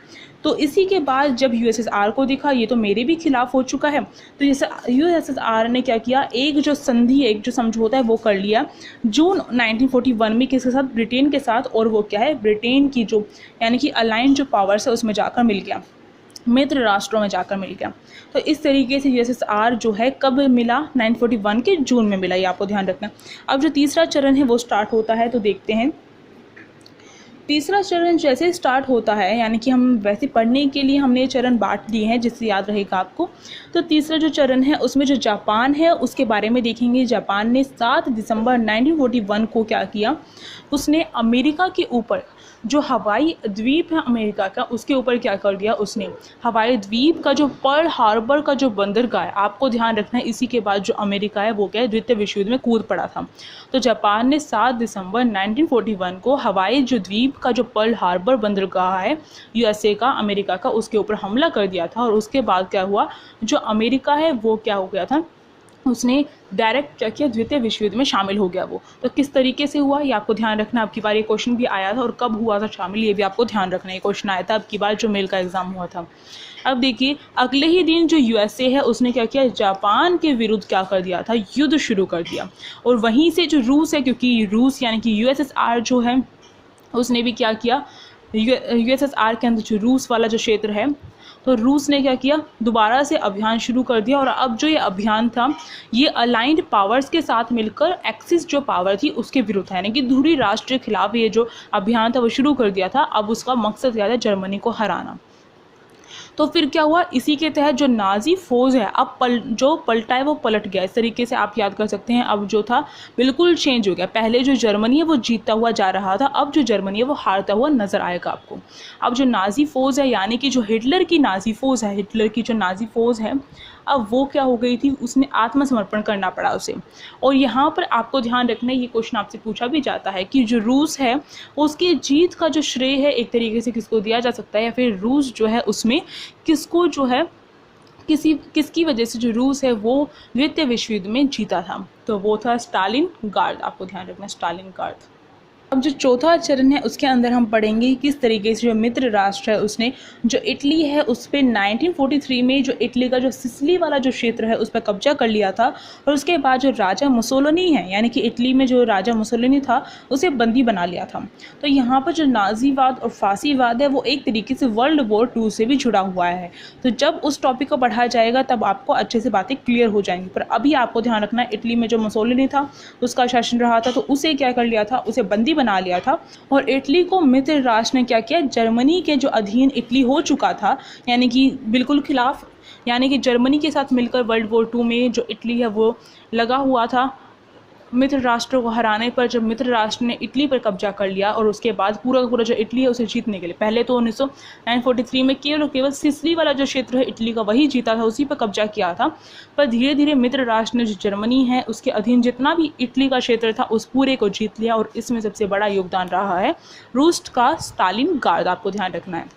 तो इसी के बाद जब यूएसएसआर को देखा ये तो मेरे भी खिलाफ हो चुका है, तो जैसे यूएसएसआर ने क्या किया, एक जो संधि, एक जो समझौता है वो कर लिया जून 1941 में, किसके साथ, ब्रिटेन के साथ। और वो क्या है, ब्रिटेन की जो यानी कि अलाइंड जो पावर्स है उसमें जाकर मिल गया, मित्र राष्ट्रों में जाकर मिल गया। तो इस तरीके से यूएसएसआर जो है कब मिला, 1941 के जून में मिला, ये आपको ध्यान रखना। अब जो तीसरा चरण है वो स्टार्ट होता है, तो देखते हैं। तीसरा चरण जैसे स्टार्ट होता है, यानी कि हम वैसे पढ़ने के लिए हमने ये चरण बांट दिए हैं जिससे याद रहेगा आपको। तो तीसरा जो चरण है उसमें जो जापान है उसके बारे में देखेंगे। जापान ने 7 दिसंबर 1941 को क्या किया, उसने अमेरिका के ऊपर जो हवाई द्वीप है अमेरिका का, उसके ऊपर क्या कर दिया, उसने हवाई द्वीप का जो पर्ल हार्बर का जो बंदरगाह है, आपको ध्यान रखना है, इसी के बाद जो अमेरिका है वो क्या है, द्वितीय विश्व युद्ध में कूद पड़ा था। तो जापान ने 7 दिसंबर 1941 को हवाई जो द्वीप का जो पर्ल हार्बर बंदरगाह है यूएसए का, अमेरिका का, उसके ऊपर हमला कर दिया था। और उसके बाद क्या हुआ, जो अमेरिका है वो क्या हो गया था, उसने डायरेक्ट क्या किया, द्वितीय विश्व युद्ध में शामिल हो गया वो। तो किस तरीके से हुआ ये आपको ध्यान रखना। अब की बार ये क्वेश्चन भी आया था, और कब हुआ था शामिल ये भी आपको ध्यान रखना। ये क्वेश्चन आया था अब की बार जो मेल का एग्जाम हुआ था। अब देखिए, अगले ही दिन जो यूएसए है उसने क्या किया, जापान के विरुद्ध क्या कर दिया था, युद्ध शुरू कर दिया। और वहीं से जो रूस है, क्योंकि रूस यानी कि यूएसएसआर जो है उसने भी क्या किया, यूएसएसआर के अंदर जो रूस वाला जो क्षेत्र है, तो रूस ने क्या किया, दोबारा से अभियान शुरू कर दिया। और अब जो ये अभियान था ये अलाइंड पावर्स के साथ मिलकर एक्सिस जो पावर थी उसके विरुद्ध है, यानी कि ध्रुवीय राष्ट्र के खिलाफ ये जो अभियान था वो शुरू कर दिया था। अब उसका मकसद क्या था, जर्मनी को हराना। तो फिर क्या हुआ, इसी के तहत जो नाजी फौज है अब जो पलटा है वो पलट गया। इस तरीके से आप याद कर सकते हैं। अब जो था बिल्कुल चेंज हो गया। पहले जो जर्मनी है वो जीतता हुआ जा रहा था, अब जो जर्मनी है वो हारता हुआ नजर आएगा आपको। अब जो नाजी फौज है, यानी कि जो हिटलर की नाजी फौज है, हिटलर की जो नाजी फौज है, अब वो क्या हो गई थी, उसने आत्मसमर्पण करना पड़ा उसे। और यहाँ पर आपको ध्यान रखना है, ये क्वेश्चन आपसे पूछा भी जाता है कि जो रूस है उसकी जीत का जो श्रेय है एक तरीके से किसको दिया जा सकता है, या फिर रूस जो है उसमें किसको जो है किसकी वजह से जो रूस है वो द्वितीय विश्व युद्ध में जीता था। तो वो था स्टालिन गार्ड। आपको ध्यान रखना है, स्टालिन गार्ड। अब जो चौथा चरण है उसके अंदर हम पढ़ेंगे किस तरीके से जो मित्र राष्ट्र है उसने जो इटली है उस पर 1943 में जो इटली का जो सिसिली वाला जो क्षेत्र है उस पर कब्जा कर लिया था। और उसके बाद जो राजा मुसोलिनी है, यानी कि इटली में जो राजा मुसोलिनी था उसे बंदी बना लिया था। तो यहाँ पर जो नाजीवाद और फांसीवाद है वो एक तरीके से वर्ल्ड वॉर 2 से भी जुड़ा हुआ है। तो जब उस टॉपिक को पढ़ाया जाएगा तब आपको अच्छे से बातें क्लियर हो जाएंगी। पर अभी आपको ध्यान रखना है, इटली में जो मुसोलिनी था उसका शासन रहा था, तो उसे क्या कर लिया था, उसे बंदी बना लिया था। और इटली को मित्र राष्ट्र ने क्या किया, जर्मनी के जो अधीन इटली हो चुका था, यानी कि बिल्कुल खिलाफ, यानी कि जर्मनी के साथ मिलकर वर्ल्ड वॉर 2 में जो इटली है वो लगा हुआ था मित्र राष्ट्र को हराने पर। जब मित्र राष्ट्र ने इटली पर कब्जा कर लिया और उसके बाद पूरा का पूरा जो इटली है उसे जीतने के लिए, पहले तो 1943 में केवल सिसिली वाला जो क्षेत्र है इटली का वही जीता था, उसी पर कब्जा किया था। पर धीरे धीरे मित्र राष्ट्र ने जो जर्मनी है उसके अधीन जितना भी इटली का क्षेत्र था उस पूरे को जीत लिया। और इसमें सबसे बड़ा योगदान रहा है रूस का स्टालिन गार्ड। आपको ध्यान रखना है।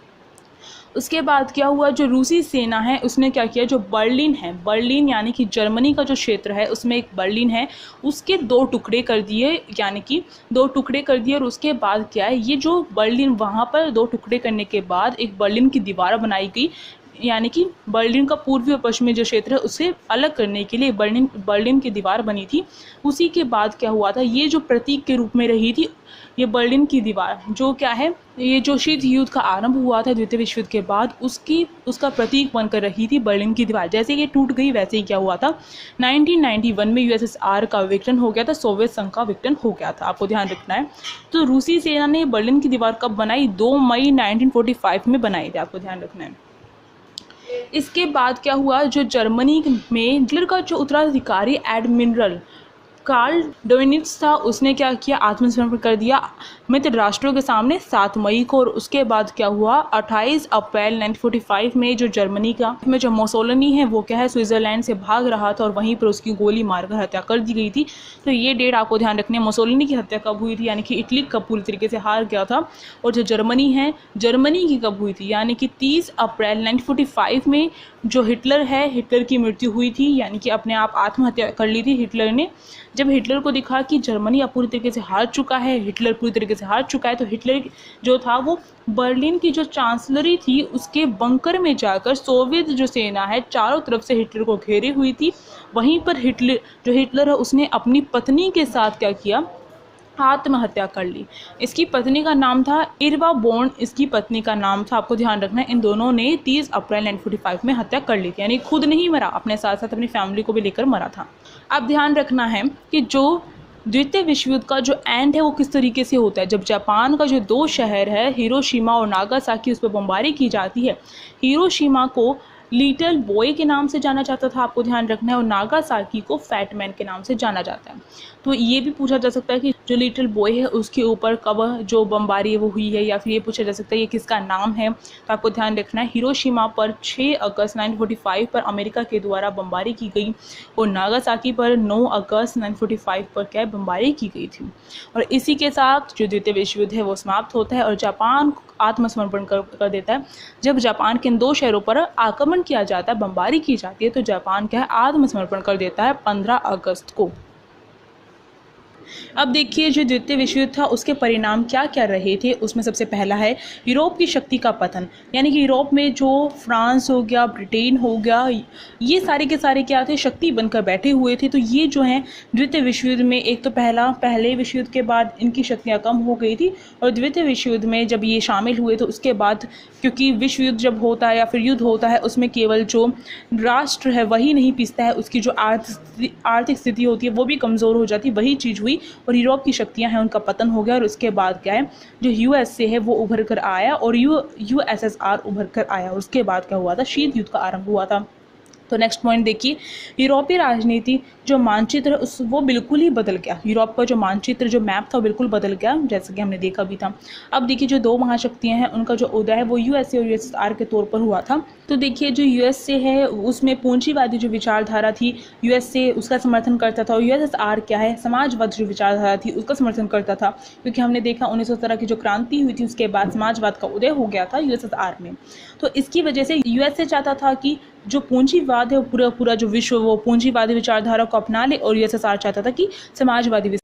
उसके बाद क्या हुआ, जो रूसी सेना है उसने क्या किया, जो बर्लिन है, बर्लिन यानी कि जर्मनी का जो क्षेत्र है उसमें एक बर्लिन है, उसके 2 टुकड़े कर दिए, यानी कि 2 टुकड़े कर दिए। और उसके बाद क्या है, ये जो बर्लिन वहाँ पर 2 टुकड़े करने के बाद एक बर्लिन की दीवार बनाई गई, यानी कि बर्लिन का पूर्वी और पश्चिमी जो क्षेत्र है उसे अलग करने के लिए बर्लिन की दीवार बनी थी। उसी के बाद क्या हुआ था, ये जो प्रतीक के रूप में रही थी ये बर्लिन की दीवार, जो क्या है, ये जो शीत युद्ध का आरंभ हुआ था द्वितीय विश्व युद्ध के बाद उसका प्रतीक बनकर रही थी बर्लिन की दीवार। जैसे ये टूट गई वैसे ही क्या हुआ था, 1991 में यूएसएसआर का विघटन हो गया था, सोवियत संघ का विघटन हो गया था। आपको ध्यान रखना है। तो रूसी सेना ने बर्लिन की दीवार कब बनाई, 2 मई 1945 में बनाई थी। आपको ध्यान रखना है। इसके बाद क्या हुआ, जो जर्मनी में हिटलर का जो उत्तराधिकारी एडमिरल कार्ल डोइनिट्ज था उसने क्या किया, आत्मसमर्पण कर दिया मित्र राष्ट्रों के सामने 7 मई को। और उसके बाद क्या हुआ, 28 अप्रैल 1945 में जो जर्मनी का में जो मुसोलिनी है वो क्या है, स्विट्जरलैंड से भाग रहा था और वहीं पर उसकी गोली मारकर हत्या कर दी गई थी। तो ये डेट आपको ध्यान रखनी है, मुसोलिनी की हत्या कब हुई थी, यानी कि इटली कब पूरी तरीके से हार गया था। और जो जर्मनी है, जर्मनी की कब हुई थी, यानी कि 30 अप्रैल 1945 में जो हिटलर है, हिटलर की मृत्यु हुई थी, यानी कि अपने आप आत्महत्या कर ली थी हिटलर ने। जब हिटलर को दिखा कि जर्मनी अब पूरी तरीके से हार चुका है, हिटलर पूरी तरीके से हार चुका है, तो हिटलर जो था वो बर्लिन की जो चांसलरी थी उसके बंकर में जाकर सोवियत जो सेना है चारों तरफ से हिटलर को घेरे हुई थी। वहीं पर हिटलर है उसने अपनी पत्नी के साथ क्या किया, आत्महत्या कर ली। इसकी पत्नी का नाम था इरवा बोन, इसकी पत्नी का नाम था, आपको ध्यान रखना है। इन दोनों ने 30 अप्रैल 1945 में हत्या कर ली थी, यानी खुद नहीं मरा, अपने साथ साथ अपनी फैमिली को भी लेकर मरा था। अब ध्यान रखना है कि जो द्वितीय विश्व युद्ध का जो एंड है वो किस तरीके से होता है, जब जापान का जो 2 शहर है हिरोशिमा और नागासाकी उस पर बमबारी की जाती है। हिरोशिमा को लिटिल बॉय के नाम से जाना जाता था, आपको ध्यान रखना है, और नागासाकी को फैट मैन के नाम से जाना जाता है। तो ये भी पूछा जा सकता है कि जो लिटिल बॉय है उसके ऊपर कब जो बमबारी वो हुई है, या फिर ये पूछा जा सकता है ये किसका नाम है। तो आपको ध्यान रखना है, हिरोशिमा पर 6 अगस्त 1945 पर अमेरिका के द्वारा बमबारी की गई और नागासाकी पर 9 अगस्त 1945 पर क्या बमबारी की गई थी। और इसी के साथ जो द्वितीय विश्व युद्ध है वो समाप्त होता है और जापान आत्मसमर्पण कर देता है। जब जापान के इन 2 शहरों पर आक्रमण किया जाता है, बमबारी की जाती है, तो जापान क्या है, आत्मसमर्पण कर देता है 15 अगस्त को। अब देखिए जो द्वितीय विश्व युद्ध था उसके परिणाम क्या क्या रहे थे। उसमें सबसे पहला है यूरोप की शक्ति का पतन, यानी कि यूरोप में जो फ्रांस हो गया, ब्रिटेन हो गया, ये सारे के सारे क्या थे, शक्ति बनकर बैठे हुए थे। तो ये जो है द्वितीय विश्व युद्ध में, एक तो पहले विश्व युद्ध के बाद इनकी शक्तियाँ कम हो गई थी और द्वितीय विश्व युद्ध में जब ये शामिल हुए तो उसके बाद, क्योंकि विश्व युद्ध जब होता है या फिर युद्ध होता है उसमें केवल जो राष्ट्र है वही नहीं पिसता है, उसकी जो आर्थिक स्थिति होती है वो भी कमज़ोर हो जाती है। वही चीज़ हुई हुई और यूरोप की शक्तियाँ हैं उनका पतन हो गया। और उसके बाद क्या है, जो यूएसए है वो उभर कर आया और यूएसएसआर उभर कर आया। उसके बाद क्या हुआ था, शीत युद्ध का आरंभ हुआ था। तो नेक्स्ट पॉइंट देखिए, यूरोपीय राजनीति जो मानचित्र वो बिल्कुल ही बदल गया। यूरोप का जो मानचित्र, जो मैप था, बिल्कुल बदल गया, जैसे कि हमने देखा भी था। अब देखिए, जो दो महाशक्तियां हैं उनका जो उदय है वो यूएसए और यूएसएसआर के तौर पर हुआ था। तो देखिए, जो यूएसए है उसमें पूंजीवादी जो विचारधारा थी, यूएसए उसका समर्थन करता था, और यूएसएसआर क्या है, समाजवाद जो विचारधारा थी उसका समर्थन करता था। क्योंकि हमने देखा 1917 की जो क्रांति हुई थी उसके बाद समाजवाद का उदय हो गया था यूएसएसआर में। तो इसकी वजह से यूएसए चाहता था कि जो पूंजीवाद है वो पूरा जो विश्व वो पूंजीवादी विचारधारा को अपना ले, और यूएसएसआर चाहता था कि समाजवादी।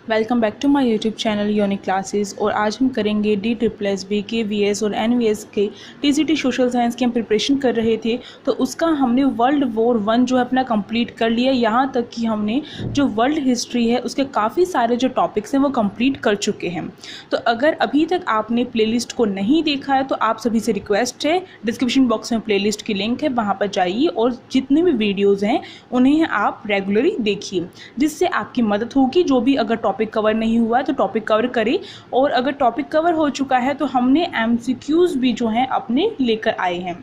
Welcome back to my YouTube channel unique classes. और आज हम करेंगे DSSB के VS और NVS के TCT सोशल साइंस की हम प्रिपरेशन कर रहे थे। तो उसका हमने वर्ल्ड वॉर 1 जो है अपना कंप्लीट कर लिया। यहाँ तक कि हमने जो वर्ल्ड हिस्ट्री है उसके काफ़ी सारे जो टॉपिक्स हैं वो कंप्लीट कर चुके हैं। तो अगर अभी तक आपने प्लेलिस्ट को नहीं देखा है तो आप सभी से रिक्वेस्ट है, डिस्क्रिप्शन बॉक्स में प्लेलिस्ट की लिंक है, वहाँ पर जाइए और जितने भी वीडियोज़ हैं उन्हें आप रेगुलरली देखिए, जिससे आपकी मदद होगी। जो भी अगर टॉपिक कवर नहीं हुआ तो टॉपिक कवर करें, और अगर टॉपिक कवर हो चुका है तो हमने MCQs भी जो हैं अपने लेकर आए हैं।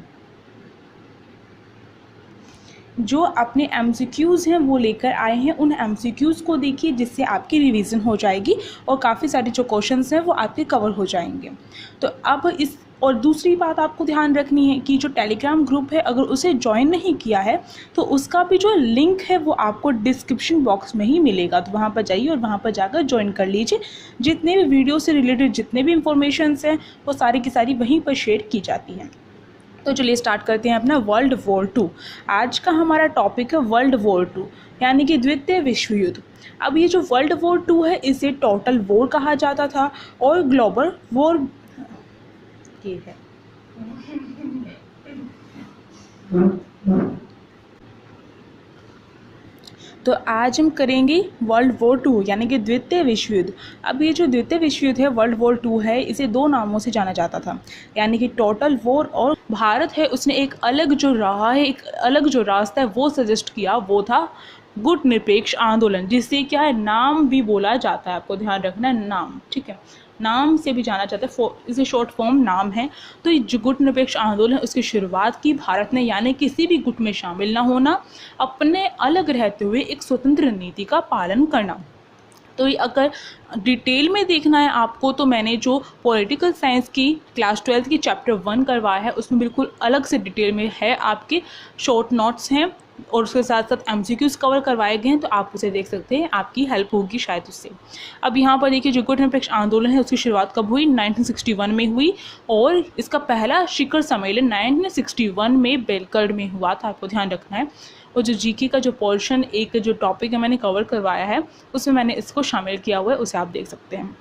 जो अपने MCQs हैं वो लेकर आए हैं, उन MCQs को देखिए, जिससे आपकी रिवीजन हो जाएगी और काफ़ी सारे जो क्वेश्चंस हैं वो आपके कवर हो जाएंगे। तो अब इस और दूसरी बात आपको ध्यान रखनी है कि जो टेलीग्राम ग्रुप है अगर उसे ज्वाइन नहीं किया है तो उसका भी जो लिंक है वो आपको डिस्क्रिप्शन बॉक्स में ही मिलेगा। तो वहाँ पर जाइए और वहाँ पर जाकर ज्वाइन कर लीजिए। जितने भी वीडियो से रिलेटेड जितने भी इंफॉर्मेशंस हैं वो सारी की सारी वहीं पर शेयर की जाती हैं। तो चलिए स्टार्ट करते हैं अपना वर्ल्ड वॉर 2। आज का हमारा टॉपिक है वर्ल्ड वॉर 2, यानी कि द्वितीय विश्व युद्ध। अब ये जो वर्ल्ड वॉर 2 है इसे टोटल वॉर कहा जाता था और ग्लोबल वॉर ये है। तो आज हम करेंगे वर्ल्ड वॉर 2 यानी कि द्वितीय विश्व युद्ध। अब ये जो द्वितीय विश्व युद्ध है वर्ल्ड वॉर 2 है, इसे दो नामों से जाना जाता था, यानी कि टोटल वॉर। और भारत है उसने एक अलग जो राह है, एक अलग जो रास्ता है वो सजेस्ट किया, वो था गुट निरपेक्ष आंदोलन, जिससे क्या है नाम भी बोला जाता है। आपको ध्यान रखना है नाम, ठीक है, नाम से भी जाना जाता है, इसे शॉर्ट फॉर्म नाम है। तो ये जो गुट निरपेक्ष आंदोलन उसकी शुरुआत की भारत ने, यानी किसी भी गुट में शामिल ना होना, अपने अलग रहते हुए एक स्वतंत्र नीति का पालन करना। तो ये अगर डिटेल में देखना है आपको तो मैंने जो पॉलिटिकल साइंस की क्लास 12 की चैप्टर 1 करवाया है उसमें बिल्कुल अलग से डिटेल में है, आपके शॉर्ट नोट्स हैं और उसके साथ साथ MCQs कवर करवाए गए हैं, तो आप उसे देख सकते हैं, आपकी हेल्प होगी शायद उससे। अब यहाँ पर देखिए जो गुट निरपेक्ष आंदोलन है उसकी शुरुआत कब हुई, 1961 में हुई, और इसका पहला शिखर सम्मेलन 1961 में बेलगढ़ में हुआ था। आपको ध्यान रखना है। और जो GK का जो पोर्शन, एक जो टॉपिक है मैंने कवर करवाया है उसमें मैंने इसको शामिल किया हुआ है, उसे आप देख सकते हैं।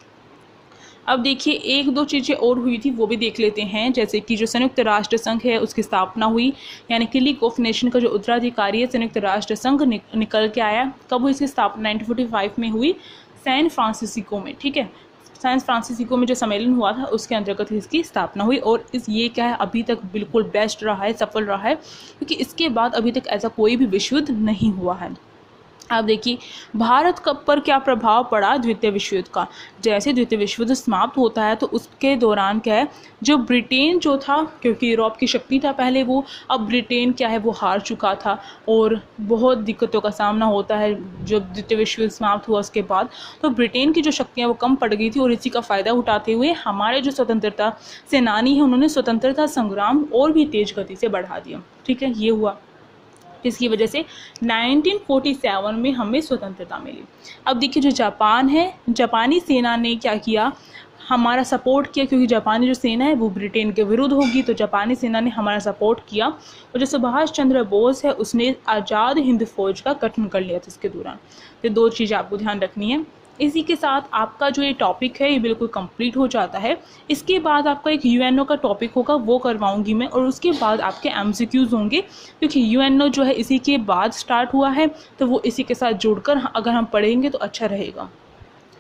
अब देखिए एक दो चीज़ें और हुई थी वो भी देख लेते हैं, जैसे कि जो संयुक्त राष्ट्र संघ है उसकी स्थापना हुई, यानी कि लीग ऑफ नेशन का जो उत्तराधिकारी है संयुक्त राष्ट्र संघ निकल के आया। कब हुई इसकी स्थापना, 1945 में हुई, सैन फ्रांसिस्को में, ठीक है। सैन फ्रांसिस्को में जो सम्मेलन हुआ था उसके अंतर्गत इसकी स्थापना हुई। और ये क्या है, अभी तक बिल्कुल बेस्ट रहा है, सफल रहा है, क्योंकि इसके बाद अभी तक ऐसा कोई भी विश्व युद्ध नहीं हुआ है। अब देखिए भारत पर क्या प्रभाव पड़ा द्वितीय विश्व युद्ध का। जैसे द्वितीय विश्व युद्ध समाप्त होता है तो उसके दौरान क्या है, जो ब्रिटेन जो था, क्योंकि यूरोप की शक्ति था पहले वो, अब ब्रिटेन क्या है वो हार चुका था और बहुत दिक्कतों का सामना होता है जब द्वितीय विश्व युद्ध समाप्त हुआ उसके बाद। तो ब्रिटेन की जो शक्तियाँ वो कम पड़ गई थी और इसी का फ़ायदा उठाते हुए हमारे जो स्वतंत्रता सेनानी हैं उन्होंने स्वतंत्रता संग्राम और भी तेज़ गति से बढ़ा दिया, ठीक है। ये हुआ, इसकी वजह से 1947 में हमें स्वतंत्रता मिली। अब देखिए जो जापान है, जापानी सेना ने क्या किया, हमारा सपोर्ट किया, क्योंकि जापानी जो सेना है वो ब्रिटेन के विरुद्ध होगी, तो जापानी सेना ने हमारा सपोर्ट किया। और जो सुभाष चंद्र बोस है उसने आज़ाद हिंद फौज का गठन कर लिया था इसके दौरान। तो दो चीज़ें आपको ध्यान रखनी है। इसी के साथ आपका जो ये टॉपिक है ये बिल्कुल कंप्लीट हो जाता है। इसके बाद आपका एक UNO का टॉपिक होगा वो करवाऊंगी मैं, और उसके बाद आपके MCQs होंगे, क्योंकि UNO जो है इसी के बाद स्टार्ट हुआ है, तो वो इसी के साथ जुड़कर अगर हम पढ़ेंगे तो अच्छा रहेगा।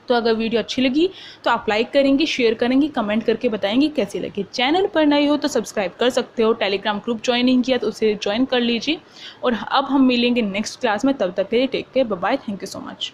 तो अगर वीडियो अच्छी लगी तो आप लाइक करेंगे, शेयर करेंगे, कमेंट करके बताएंगे कैसी लगी। चैनल पर नए हो तो सब्सक्राइब कर सकते हो, टेलीग्राम ग्रुप ज्वाइन नहीं किया तो उसे ज्वाइन कर लीजिए। और अब हम मिलेंगे नेक्स्ट क्लास में, तब तक के लिए take care, bye bye, thank you so much.